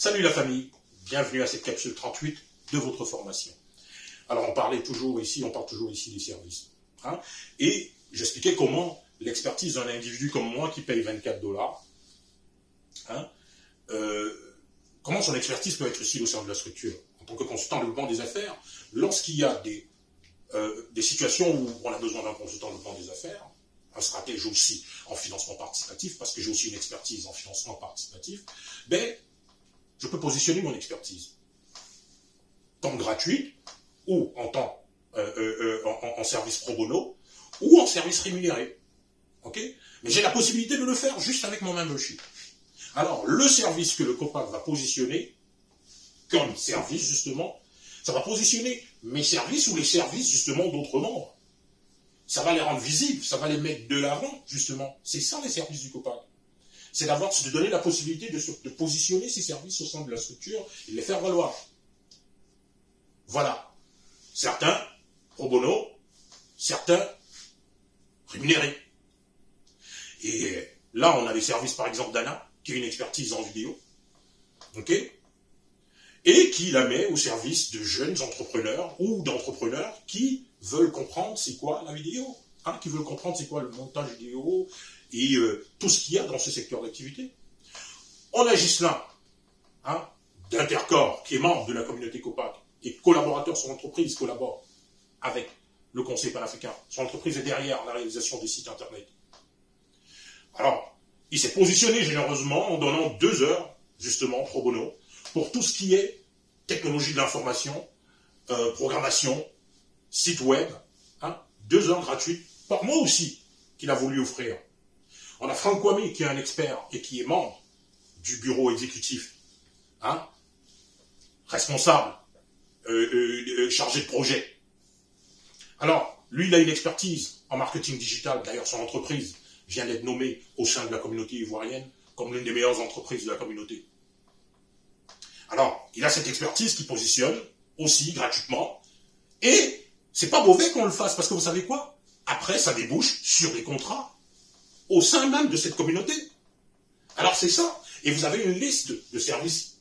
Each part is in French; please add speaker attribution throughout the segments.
Speaker 1: Salut la famille, bienvenue à cette capsule 38 de votre formation. Alors on parle toujours ici des services. Hein, et j'expliquais comment l'expertise d'un individu comme moi qui paye 24 $, hein, comment son expertise peut être utile au sein de la structure. En tant que consultant en développement des affaires, lorsqu'il y a des situations où on a besoin d'un consultant en développement des affaires, un stratège aussi en financement participatif, parce que j'ai aussi une expertise en financement participatif, ben, je peux positionner mon expertise comme gratuite ou en service pro bono ou en service rémunéré. Okay, mais j'ai la possibilité de le faire juste avec mon membership. Alors, le service que le COPAC va positionner comme service, justement, ça va positionner mes services ou les services, justement, d'autres membres. Ça va les rendre visibles, ça va les mettre de l'avant, justement. C'est ça, les services du COPAC. C'est de donner la possibilité de positionner ces services au sein de la structure et de les faire valoir. Voilà. Certains pro bono, certains rémunérés. Et là, on a des services, par exemple, d'Anna, qui a une expertise en vidéo, ok, et qui la met au service de jeunes entrepreneurs ou d'entrepreneurs qui veulent comprendre c'est quoi la vidéo, hein, qui veulent comprendre c'est quoi le montage vidéo et tout ce qu'il y a dans ce secteur d'activité. On a Ghislain, hein, d'Intercorps, qui est membre de la communauté COPAC et collaborateur, son entreprise collabore avec le Conseil panafricain. Son entreprise est derrière la réalisation des sites internet. Alors, il s'est positionné généreusement en donnant 2 heures, justement, pro bono, pour tout ce qui est technologie de l'information, programmation, site web, hein, 2 heures gratuites, par mois aussi, qu'il a voulu offrir. On a Franck Kwame, qui est un expert et qui est membre du bureau exécutif, hein, responsable, chargé de projet. Alors, lui, il a une expertise en marketing digital. D'ailleurs, son entreprise vient d'être nommée au sein de la communauté ivoirienne comme l'une des meilleures entreprises de la communauté. Alors, il a cette expertise qui positionne aussi gratuitement. Et c'est pas mauvais qu'on le fasse, parce que vous savez quoi? Après, ça débouche sur des contrats au sein même de cette communauté. Alors, c'est ça. Et vous avez une liste de services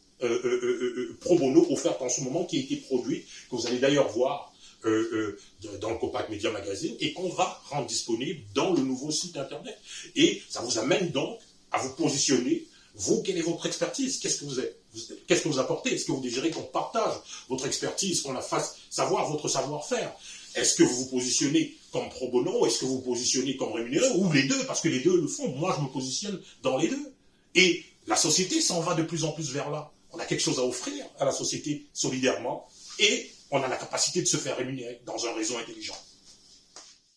Speaker 1: pro bono offertes en ce moment qui a été produite, que vous allez d'ailleurs voir dans le COPAC Media Magazine et qu'on va rendre disponible dans le nouveau site internet. Et ça vous amène donc à vous positionner. Vous, quelle est votre expertise? Qu'est-ce que vous apportez? Est-ce que vous désirez qu'on partage votre expertise, qu'on la fasse savoir votre savoir-faire? Est-ce que vous vous positionnez comme pro bono? Est-ce que vous vous positionnez comme rémunéré? Ou les deux, parce que les deux le font. Moi, je me positionne dans les deux. Et la société s'en va de plus en plus vers là. On a quelque chose à offrir à la société solidairement et on a la capacité de se faire rémunérer dans un réseau intelligent.